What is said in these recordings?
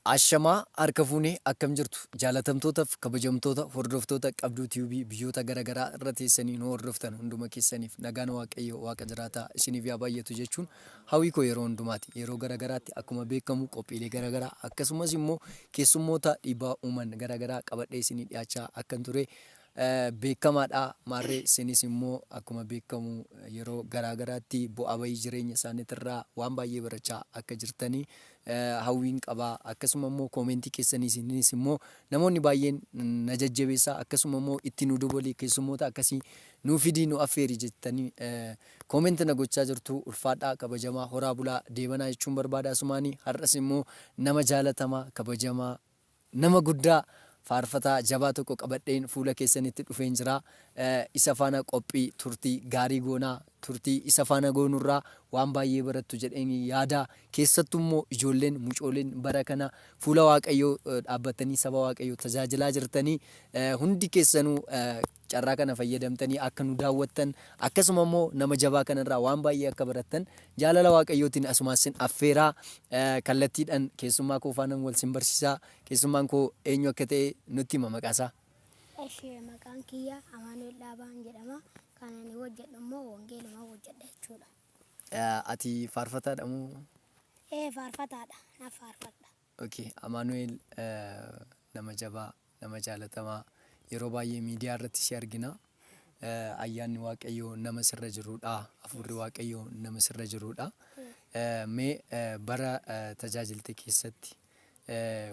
Ashamaa harka fuunee akkam jirtu jaalatamtootaaf kabajamtoota hordoftoota qabduu tiivii biyyoota garaagaraa irra teessanii nu hordoftan hunduma keessaniif nagaan waaqayyo waaqa jiraataa isiniif yaa baay'atu jechuun hawwii koo yeroo hundumaati. Yeroo garaagaraatti akkuma beekamu qophiilee garaagaraa akkasumas immoo keessummoota dhiibbaa uuman garaagaraa qabadhee isinii dhiyaachaa akkan ture beekamaadha. Maarree isinis immoo akkuma beekamu yeroo garaagaraatti bu'aa bahii jireenya isaaniitirraa waan baay'ee barachaa akka jirtanii hawwiin qabaa. Akkasuma immoo koomentii keessaniis immoo namoonni baay'een na jajjabeessaa akkasuma immoo itti nu dabalii keessummoota akkasii nu fidii nu affeeri jettanii koomentii na gochaa jirtu. Ulfaadhaa kabajamaa horaa bulaa deebanaa jechuun barbaada. Asumaanii har'as immoo nama jaalatamaa kabajamaa nama guddaa faarfataa jabaa tokko qabadheen fuula keessanitti dhufeen jira. Isa faana qophii turtii gaarii goonaa turtii isa faana goonurraa waan baay'ee barattu jedheen yaada. Keessattuu immoo ijoolleen mucooleen bara kana fuula waaqayyoo dhaabbatanii saba waaqayyoo tajaajilaa jirtanii hundi keessanuu carraa kana fayyadamtanii akka nu daawwattan akkasuma immoo nama jabaa kanarraa waan baay'ee akka barattan jaalala waaqayyootiin asumaasin affeeraa. Kallattiidhaan keessummaa koo faana wal sin barsiisaa. Keessummaan koo eenyu akka ta'e nutti hima maqaasaa. Maqaan kiyya Amaanu'el Dhaabaan jedhama. Kan ani hojjedhu immoo wangeeluma hojjedha jechuudha. Ati faarfataadha moo? Faarfataadha. Na faarfadha. Okay, Amaanu'el nama jabaa nama jaalatamaa yeroo baay'ee miidiyaa irratti si argina. Ayyaanni waaqayyoo nama sirra jirudha. Hafuurri waaqayyoo nama sirra jirudha. Mee bara tajaajiltee keessatti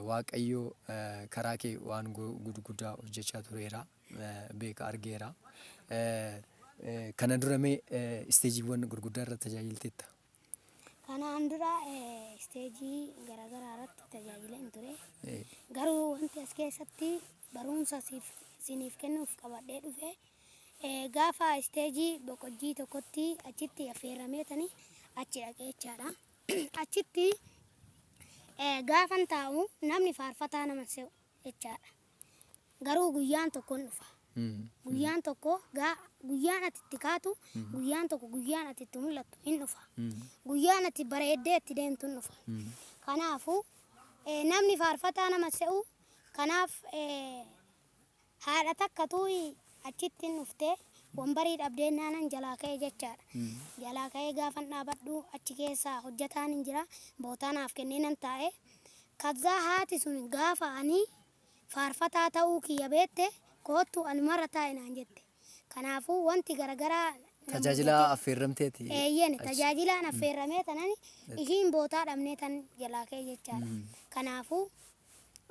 waaqayyoo karaa kee waan gurguddaa hojjechaa tureera. Beeka argeera. Kana dura mee isteejiiwwan gurguddaa irra tajaajilteetta? Kanaan dura isteejii garaagaraa irratti tajaajileen ture. Garuu wanti as keessatti barumsa isiniif kennuuf qabadhee dhufe gaafa isteejii boqojjii tokkotti achitti affeerrameetanii achi dhaqee jechaadha. Achitti gaafan taa'u namni faarfataa nama se'u jechaadha. Garuu guyyaan tokkoon dhufa. Guyyaan tokko guyyaan ati itti kaatu guyyaan tokko guyyaan ati itti mul'attu hin dhufa. Guyyaan ati bareeddee itti deemtu hin dhufa. Kanaafuu namni faarfataa nama se'u kanaaf haadha takkatu achitti hin dhuftee wambarii dhabdee naanan jalaa ka'e jechaadha. Jalaa ka'ee gaafan dhaabadhu achi keessa hojjetaan hin jira bootaanaaf kennee nan taa'e. Kazaa haati sun gaafa ani faarfataa ta'uu kiyya beette kootu ani marra taa'e naan jette. Kanaafuu wanti garaagaraa tajaajila affeerramteeti. Tajaajilaan affeerramee tanani ishiin bootaa dhabnee tan jalaa ka'e jechaadha. Kanaafuu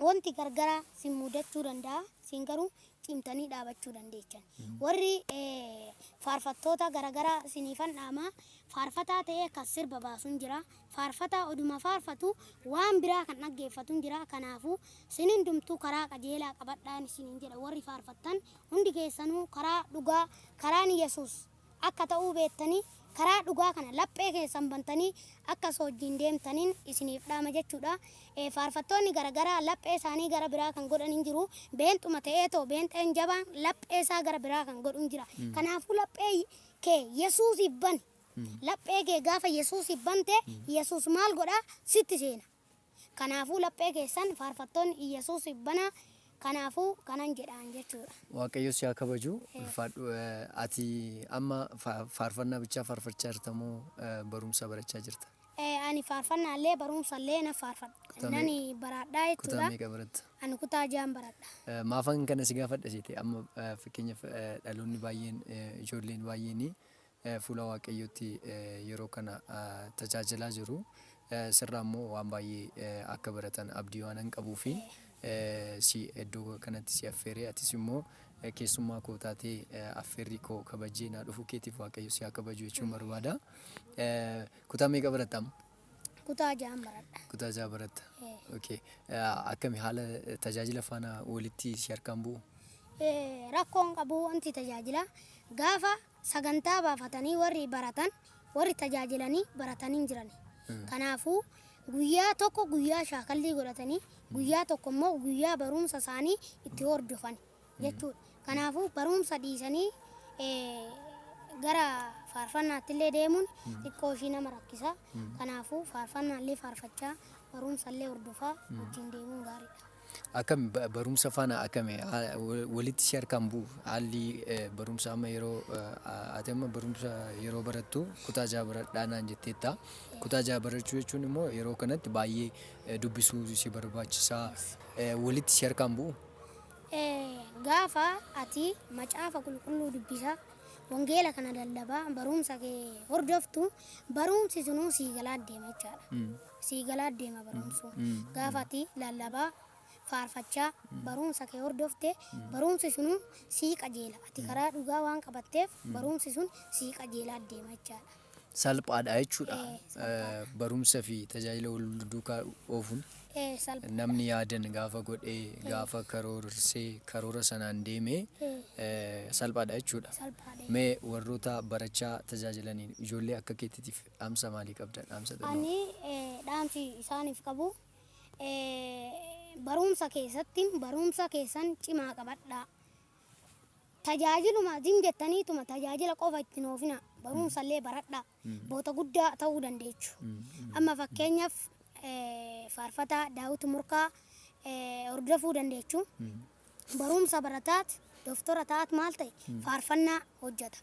wanti garaagaraa sin mudachuu danda'a. Sin garuu cimtanii dhaabachuu dandeechan. Warri faarfattoota garaagaraa siniifan dhaamaa faarfataa ta'ee kan sirba baasuun jira. Faarfataa oduma faarfatu waan biraa kan dhaggeeffatuun jira. Kanaafuu sinin dumtuu karaa qajeelaa qabadhaan isiniin jedha. Warri faarfattan hundi keessanuu karaa dhugaa karaan Yesuus akka ta'uu beektanii karaa dhugaa kana laphee keessan bantanii akka soojjiin deemtaniin isiniif dhaama jechuudha. Faarfattoonni garaagaraa laphee isaanii gara biraa kan godhan hin jiru. Beenxuma ta'eetoo beenxeen jabaan laphee isaa gara biraa kan godhu hin jira. Kanaafuu laphee kee Yesuusiif bani. Laphee kee gaafa Yesuusiif bante Yesuus maal godhaa sitti seena. Kanaafuu laphee keessan faarfattoonni Yesuusiif banaa. Kanaafuu kanan jedhaan jechuudha. Waaqayyo si haa kabaju. Ati amma faarfannaa bichaa faarfachaa jirta moo barumsa barachaa jirta? Ani faarfannaallee barumsallee na faarfadha. Nani baradhaa jechuudha. Kutaa meeqa baratta? Ani kutaa 6 baradha. Maafan kana si gaafadha seete amma fakkeenyaaf dhaloonni baay'een ijoolleen baay'een fuula waaqayyootti yeroo kana tajaajilaa jiru. Sirraa immoo waan baay'ee akka baratan abdii waan qabuu fi si iddoo kanatti si affeeree atis immoo keessummaa koo taatee affeerrii koo kabajee naa dhufuu keetiif waaqayyo si haa kabaju jechuun barbaada. Kutaa meeqa baratta amma? Kutaa 6 baradha. Kutaa 6 baratta. Okay. Akkami haala tajaajila faana walitti si harkaan bu'u? Rakkoon qabu wanti tajaajila gaafa sagantaa baafatanii warri baratan warri tajaajilanii baratanii jiran. Kanaafuu guyyaa tokko guyyaa shaakallii godhatanii guyyaa tokko immoo guyyaa barumsa isaanii itti hordofan jechuudha. Kanaafuu barumsa dhiisanii gara faarfannaatti illee deemuun xiqqoo ishii nama rakkisa. Kanaafuu faarfannaallee faarfachaa barumsallee hordofaa wajjin deemuun gaariidha. Akkam barumsa faana akkami walitti si harkaan bu'u haalli barumsa amma yeroo ati amma barumsa yeroo barattu kutaa jaha baradhaa naan jetteetta. Kutaa jaha barachuu jechuun immoo yeroo kanatti baay'ee dubbisuu si barbaachisaa walitti si harkaan bu'u. Gaafa ati macaafa qulqulluu dubbisaa wangeela kana lallabaa barumsa kee hordoftu barumsi sunuu sii galaa deema jechaadha. Sii galaa deema barumsu. Gaafa ati lallabaa faarfachaa barumsa kee hordofte barumsi sunuu sii qajeela. Ati karaa dhugaa waan qabatteef barumsi sun sii qajeelaa deema jechaadha. Salphaadha jechuudha. Barumsa fi tajaajila wal duukaa oofuun namni yaadan gaafa godhee gaafa karoorsee karoora sanaan deemee salphaadha jechuudha. Mee warroota barachaa tajaajilaniin ijoollee akka keetiitiif dhaamsa maalii qabda? Dhaamsa xumura. Ani dhaamsi isaaniif qabu barumsa keessatti barumsa keessan cimaa qabadhaa. Tajaajiluma jettaniituma tajaajila qofa ittiin oofina barumsallee baradhaa. Boota guddaa ta'uu dandeechu. Amma fakkeenyaaf faarfataa Daawit Murkaa hordofuu dandeechu. Barumsa barataat doktora taat maal ta'e faarfannaa hojjeta.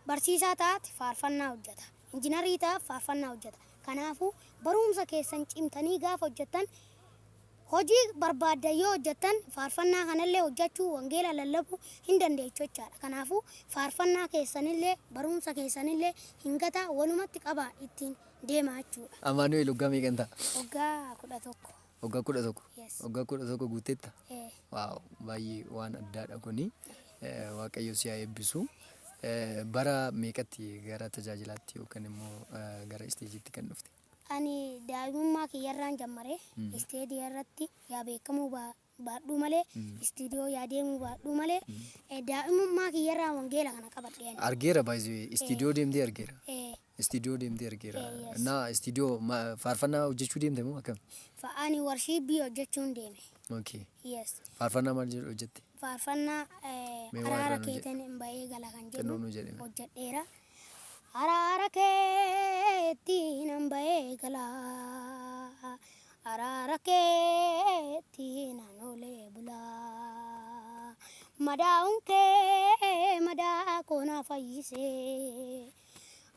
Barsiisaa taat faarfannaa hojjeta. Injiinarii taat faarfannaa hojjeta. Kanaafuu barumsa keessan cimtanii gaafa hojjettan hojii barbaaddan yoo hojjettan faarfannaa kanallee hojjechuu wangeela lallabuu hin dandeechu jechaadha. Kanaafuu faarfannaa keessanillee barumsa keessanillee hin gataa walumatti qabaa ittiin deemaa jechuudha. Amaanu'eel waggaa meeqa ta'a? Waggaa 11. Waggaa 11. Yes. Waggaa 11 guuteetta? Eh, Waaw baay'ee waan addaadha kuni. Waaqayyo si haa eebbisu. Bara meeqatti gara tajaajilaatti yookaan immoo gara isteejiitti kan dhufte? Ani daa'imummaa kiyyarraan jammaree isteedii irratti yaa beekamuu baadhuu malee istiidiyoo yaa deemuu baadhuu malee daa'imummaa kiyyarraan wangeela kana qabadhee ani. Argeera baay'ee istiidiyoo deemtee argeera. Eh, Istiidiyoo deemtee argeera. Yes. Na istiidiyoo faarfannaa hojjechuu deemte moo akkam? Ani warshiibbii hojjechuun deeme. Okay. Yes. Faarfannaa maal jedhu hojjette? Faarfannaa Mee waan araara irraan keetiin hin bahee gala kan Xinnoo jedhu nu jedhime. hojjedheera. Araara keetiin hin bahee gala. Araara keetiin hin oolee bulaa. Madaa'uun kee madaa koona fayyisee.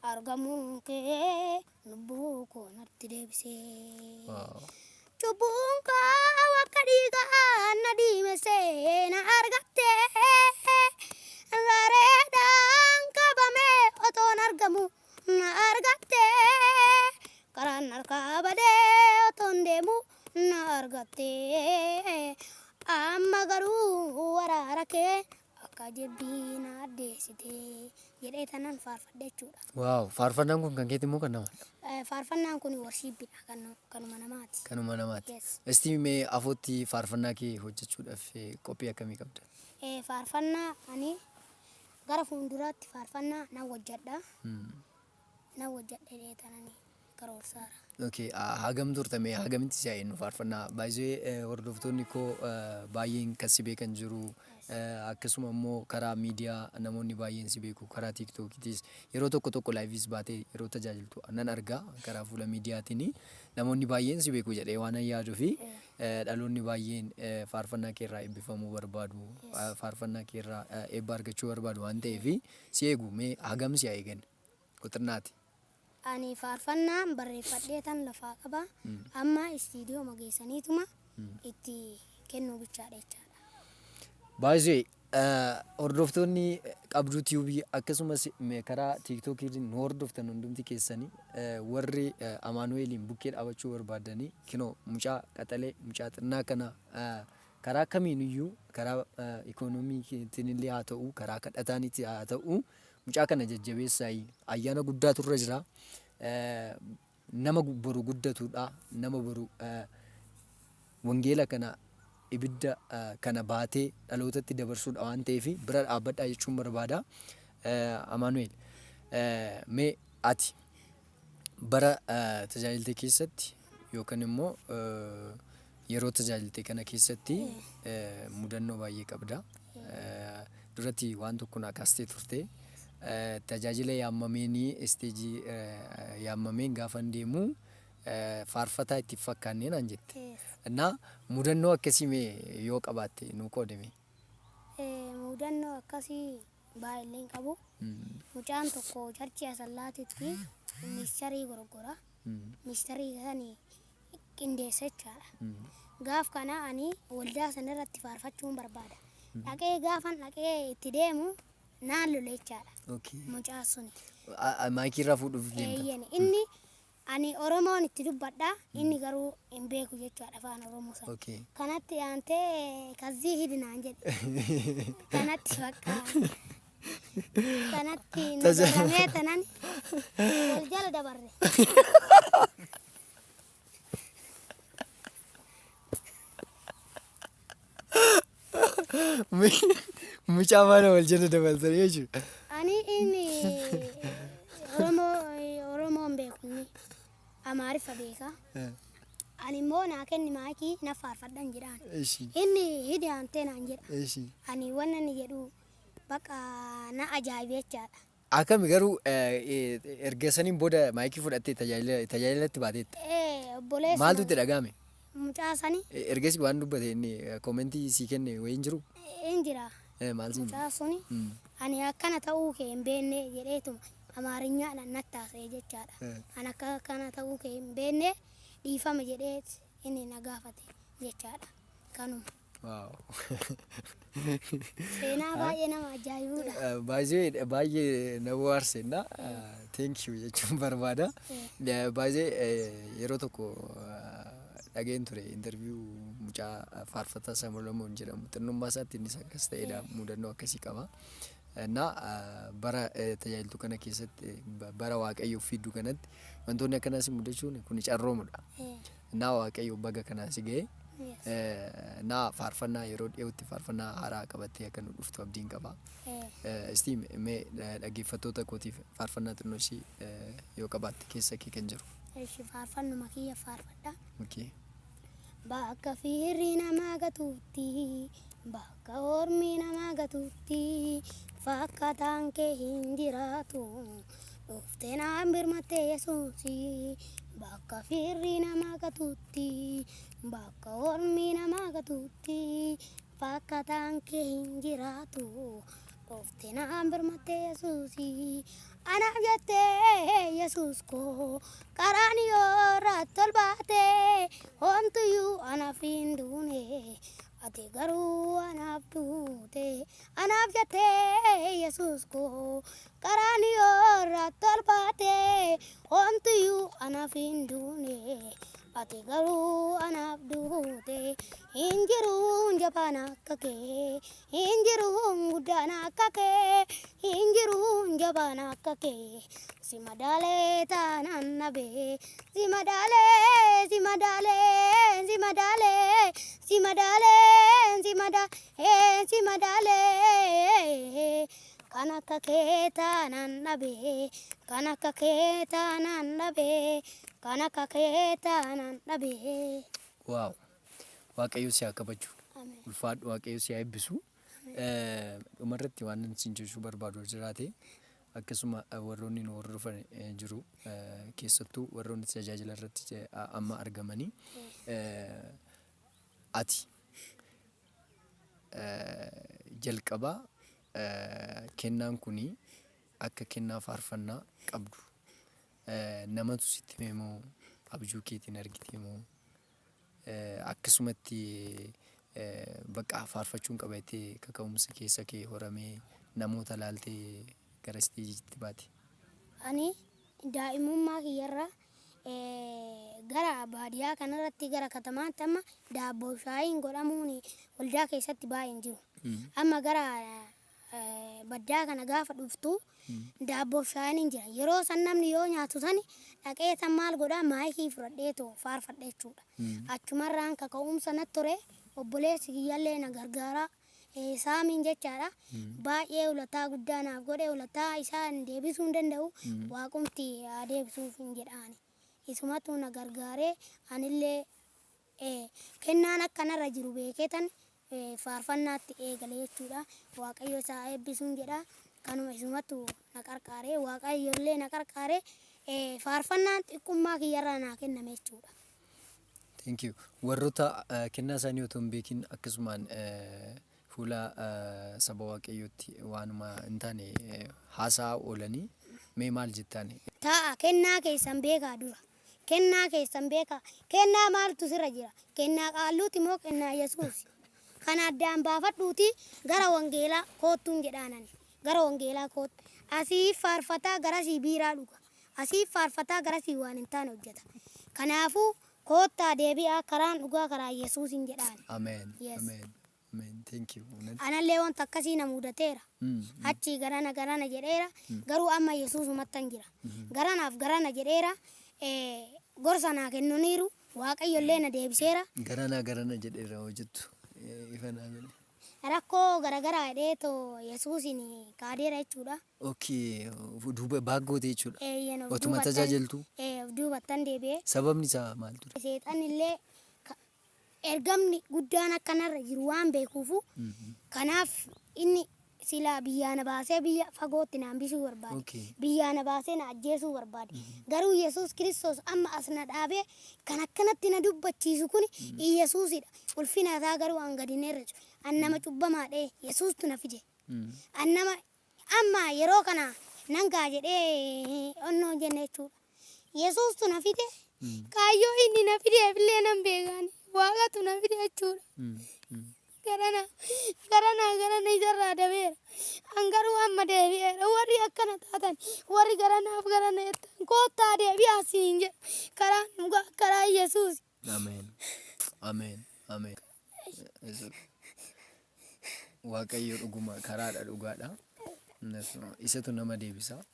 Argamuun kee lubbuu koonatti deebisee. Waaw. Cubbuun koo akka dhiigaa na diimesee na argattee. Bareedaan qabamee otoon argamu na argattee. Karaan harkaa badee otoon deemu na argattee. Amma garuu araara kee akka jibbii na addeessitee jedhee tanan faarfadhe jechuudha. Waaw faarfannaan kun kan keeti moo kan namaadha? Faarfannaan kun warshiibbiidha kanuma namaati. Kanuma namaati. Yes. Istii mee afootti faarfannaa kee hojjechuudhaaf qophii akkamii qabda? Faarfannaa ani gara fuulduraatti faarfannaa nan hojjedha. Nan hojjedhee tananii karoorsaara. Okay, hagam turte mee hagamitti si haa faarfannaa baay'ee hordoftoonni koo baay'een kan si beekan jiru. Akkasuma immoo karaa miidiyaa namoonni baay'een si beeku karaa tiiktookiitis yeroo tokko laayivis baatee yeroo tajaajiltu nan argaa karaa fuula miidiyaatiin namoonni baay'een si beeku jedhee waan yaaduu fi dhaloonni baay'een faarfannaa keerraa eebbifamuu barbaadu faarfannaa keerraa eebba argachuu barbaadu waan ta'eef si eegu mee hagam si haa eegan quxirnaati. Ani faarfannaa barreeffadhee tan lafaa qaba. Amma istiidiyoo mageessaniituma itti kennuu bichaadha jechaadha. Baay'ee hordoftoonni qabduu tiibii akkasumas karaa tiiktookiitiin nu hordoftan hundumti keessanii warri Amaanu'eeliin bukkee dhaabachuu barbaadanii kinoo mucaa qaxalee mucaa xinnaa kana karaa kamiiniyyuu karaa ikoonomiitiin illee haa ta'u karaa kadhataaniitti haa ta'u mucaa kana jajjabeessaa ayyaana guddaatu irra jira. Nama boru guddatudha. Nama boru wangeela kana ibidda kana baatee dhalootatti dabarsuudha waan ta'eef bira dhaabbadhaa jechuun barbaada. Amaanu'eel mee ati bara tajaajiltee keessatti yookaan immoo yeroo tajaajiltee kana keessatti mudannoo baay'ee qabda. Duratti waan tokko naa kaastee turte. Tajaajila yaammameenii isteejii yaammameen gaafa deemu faarfataa itti fakkaannee naan jette. Yes. እና mudannoo akkasii mee yoo qabaatte nuu qoodame. Mudannoo akkasii baay'ee hin qabu. Mucaan tokko charchii asallaatitti miistarii gorgora. Miistarii sanii qindeessa jechaadha. Gaaf kana ani waldaa sanarratti faarfachuun barbaada. Dhaqee gaafan dhaqee itti deemu naan lole jechaadha. Mucaa suni. Maayikii irraa fuudhuuf deemta. Inni ani Oromoon itti dubbadha. Inni garuu hin beeku jechaadha afaan Oromoo sana. Kanatti aantee kazii hidinaan jedhe. Kanatti bakka. Kanatti nagaramee tanan wal jala dabarre. Mucaa mana wal jala dabaltan jechuudha. Ani inni Oromoon beeku inni Amaariffa beeka. Ani immoo naa kenni maayikii na faarfadhan jedhaan. Inni hidhi aantee naan jedha. Ani wanna inni jedhu bakka na ajaa'ibe jechaadha. Akkami garuu erga saniin booda maayikii fudhattee tajaajilatti baateetta. Obboleessa. Maaltu itti dhagahame? Mucaa sanii. Ergasii waan dubbate inni koomentii sii kenne wayii hin jiru? Hin jira. Maal siin? Mucaa suni ani akkana ta'uu kee hin beekne jedheetuma Amaarinyaan natti haasa'e jechaadha. Ani akkana ta'uu kee hin beekne dhiifama jedhee inni na gaafate jechaadha. Kanuma. Seenaa baay'ee nama ajaa'ibudha. Baay'ee na bohaarsenna. Thank you jechuun barbaada. Baay'ee yeroo tokko dhageen ture interview mucaa faarfataa Samolomoon jedhamu xinnummaa isaatti innis akkas ta'edha mudannoo akkasii qaba. Na bara tajaajiltuu kana keessatti bara waaqayyoo fidduu kanatti wantoonni akkanaas mudachuun kun carroomudha. Na waaqayyoo baga kanaas ga'e. Na faarfannaa yeroo dhiyootti faarfannaa haaraa qabattee akka nu dhuftu abdiin qaba. Istii mee dhaggeeffattoota kootiif faarfannaa xinnoo ishii yoo qabaatte keessa kee kan jiru. Faarfannuma kiyya faarfadha. Bakka fiirri namaa gatuutti, bakka ormi namaa gatuutti, fakkaataan kee hin jiraatu. Dhuftee naan birmattee Yesuusi. Bakka fiirri namaa gatuutti, bakka ormi namaa gatuutti, fakkaataan kee hin jiraatu. Dhuftee naan birmattee Yesuusi. Anaaf jettee Yesuus koo qaraaniyoo irratti ol baatee homtuyyuu anaaf hin duune ati garuu anaaf duute. Anaaf jettee Yesuus koo qaraaniyoo irratti ol baatee homtuyyuu anaaf hin duune ati garuu anaaf duute. Hin jiruun jabaan akka kee, hin jiruun guddaan akka kee, hin jiruun jabaan akka kee. Si madaalee taanaan nabee, si madaalee, si madaalee, si madaalee, si madaalee, si madaalee, si madaalee. Kan akka kee taanaan nabee, kan akka kee taanaan nabee, kan akka kee taanaan nabee. Waaw. Waaqayyo si haa kabaju. Ulfaadhu waaqayyo si haa eebbisu. Dhumarratti waan isin jechuu barbaadu jiraate akkasuma warroonni nu hordofan jiru keessattuu warroonni tajaajila irratti amma argamanii ati jalqabaa kennaan kuni akka kennaa faarfannaa qabdu namatu sitti hime moo abjuu keetiin argite moo akkasumatti bakka faarfachuun qabatee kaka'umsa keessa kee horamee namoota laaltee gara isteejiitti baate? Ani daa'imummaa kiyyarraa gara baadiyyaa kanarratti gara katamaatti amma daabboo shaayiin godhamuun waldaa keessatti baay'ee hin jiru. Amma gara baddaa kana gaafa dhuftu daabboo shaayiin hin jira. Yeroo san namni yoo nyaatu sani dhaqee san maal godhaa maayikii fudhadheetoo faarfadha jechuudha. Achumarraan kaka'umsa natti ture obboleessi kiyyallee na gargaaraa saamiin jechaadha. Baay'ee ulataa guddaa naaf godhe ulataa isaa deebisuu hin danda'u waaqumti deebisuuf hin jedhaani. Isumatu na gargaaree anillee kennaan akkanarra jiru beeketan faarfannaatti eegale jechuudha. Waaqayyo isaa eebbisuun jedha. Kanuma isumatu na qarqaaree waaqayyollee na qarqaaree faarfannaan xiqqummaa kiyyarraa naa kenname jechuudha. Thank you. Warroota kennaa isaanii otoo hin beekin akkasumaan fuula saba waaqayyootti waanuma hin taane haasaa oolanii mee maal jettaan? Ta'a kennaa keessan beekaa dura. Kennaa keessan beekaa. Kennaa maaltu sirra jira? Kennaa qaalluuti moo kennaa Yesuus? Kan addaan baafadhuuti gara wangeelaa koottuun jedhaanani. Gara wangeelaa koottu. Asii faarfataa garasii biiraa dhuga. Asii faarfataa garasii waan hin taane hojjeta. Kanaafuu koottaa deebi'aa karaan dhugaa karaa Yesuusin jedhaan. Amen. Yes. Amen. Amen. Thank you. Anallee wanta akkasii na mudateera. Achii garana jedheera. Garuu amma Yesuusumattan jira. Garana jedheera. Gorsa naa kennaniiru. Waaqayyollee na deebiseera. Garana jedheera hojjettu. Ifa naa godhe. Rakkoo garagaraa hidheetoo Yesuusin kaadeera jechuudha. Okay. Duuba baaggootee jechuudha. Of Otuma tajaajiltu. Of duubattan deebi'ee. Sababni isaa maal ture? Seexanillee ergamni guddaan akkanarra jiru waan beekuufu kanaaf inni silaa biyyaa na baasee biyya fagootti na hambisuu barbaade. Okay. Biyyaa na baasee na ajjeesuu barbaade. Garuu Yesuus Kiristoos amma as na dhaabee kan akkanatti na dubbachiisu kun Yesuusidha. Ulfina isaa garuu an gadi neerra jiru. An nama cubbamaadhee Yesuustu na fide. An nama amma yeroo kana nangaa jedhee onnoo jenne jechuudha. Yesuustu na fide. Kaayyoo inni na fideefillee nan beekani. Waaqatu na fide jechuudha. Garana isarraa dabeera. An garuu amma deebi'eera. Warri akkana taatan warri garanaaf garana jettan koottaa deebi'aa siin jedha. Karaan dhugaa karaa Yesuus. Amen. Amen. Amen. Waaqayyo dhuguma karaadha dhugaadha. Isatu nama deebisa.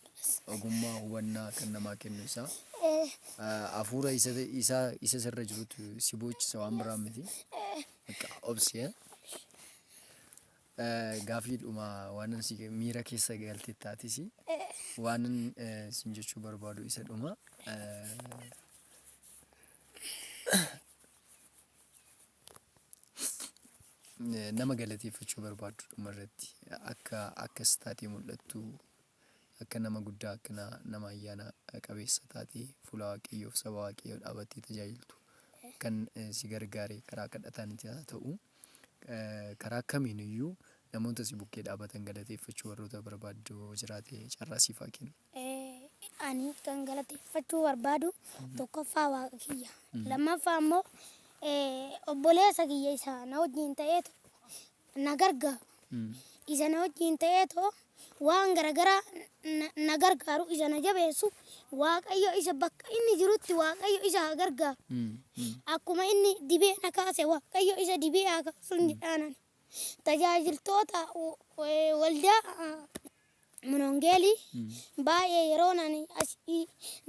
Ogummaa hubannaa kan namaa kennu isaa. Hafuura isa sirra jirutu si bochisa waan biraa miti. Obsi gaafiidhuma waanan si miira keessa galtee taatis waanan sin jechuu barbaadu isa dhuma. Nama galateeffachuu barbaadu dhumarratti akkas taatee mul'attu akka nama guddaa akka nama ayyaana qabeessa taatee fuula waaqayyoof saba waaqayyoo dhaabattee tajaajiltu kan si gargaare karaa kadhatanitti haa ta'u karaa kamiin iyyuu namoota si bukkee dhaabatan galateeffachuu warroota barbaaddu jiraate carraa siif haa kennu. Ani kan galateeffachuu barbaadu tokkoffaa waaqa kiyya. Lammaffaa immoo obboleessa kiyya isa na wajjin ta'eetu na gargaaru. Isa na wajjin ta'eetu waan garagaraa na gargaaru isa na jabeessu waaqayyo isa bakka inni jirutti waaqayyo isa haa gargaaru. Akkuma inni dibee na kaase waaqayyo isa dibee haa kaasu jedhaanan. Tajaajiltoota waldaa Monongeelii baay'ee yeroo nani asii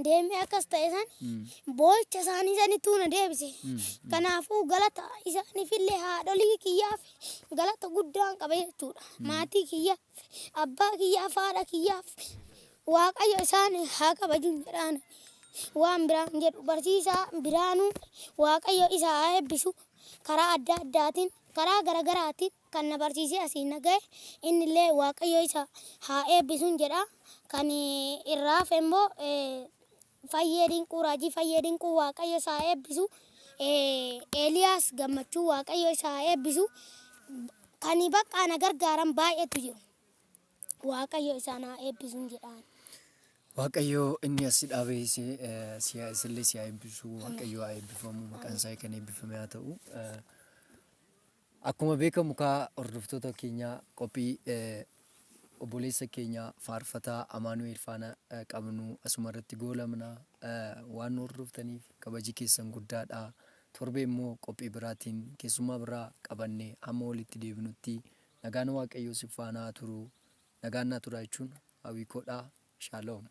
deemee akkas ta'e san boo'icha isaanii sanituu na deebise. Kanaafuu galata isaaniifillee haadholii kiyyaaf galata guddaan qaba jechuudha. Maatii kiyyaaf, abbaa kiyyaaf, haadha kiyyaaf waaqayyo isaan haa kabajuun jedhaan waan biraan jedhu barsiisaa biraanuu waaqayyo isa haa eebbisu karaa adda addaatiin karaa garagaraatiin kan na barsiisee asiin nagaye innillee waaqayyo isa haa eebbisuun jedha. Kan irraaf immoo Fayyee Dinquu Raajii Fayyee Dinquu waaqayyo isa haa eebbisu. Eeliyaas Gammachuu waaqayyo isa haa eebbisu. Kan bakka na gargaaran baay'eetu jiru. Waaqayyo isaan haa eebbisuun jedhaan. Waaqayyo inni as dhaabee isillee si haa eebbisu. Waaqayyo haa eebbifamu maqaan isaa kan eebbifame haa ta'u. Akkuma beekamu kaa hordoftoota keenya qophii obboleessa keenya faarfataa Amaanu'eel faana qabnu asuma irratti goolabna waan hordoftaniif kabaji keessan guddaadha. Torbee immoo qophii biraatiin keessummaa biraa qabannee hamma walitti deebinutti nagaan waaqayyoo si faana turu nagaan naa tura jechuun hawwii koodhaa. Shalom.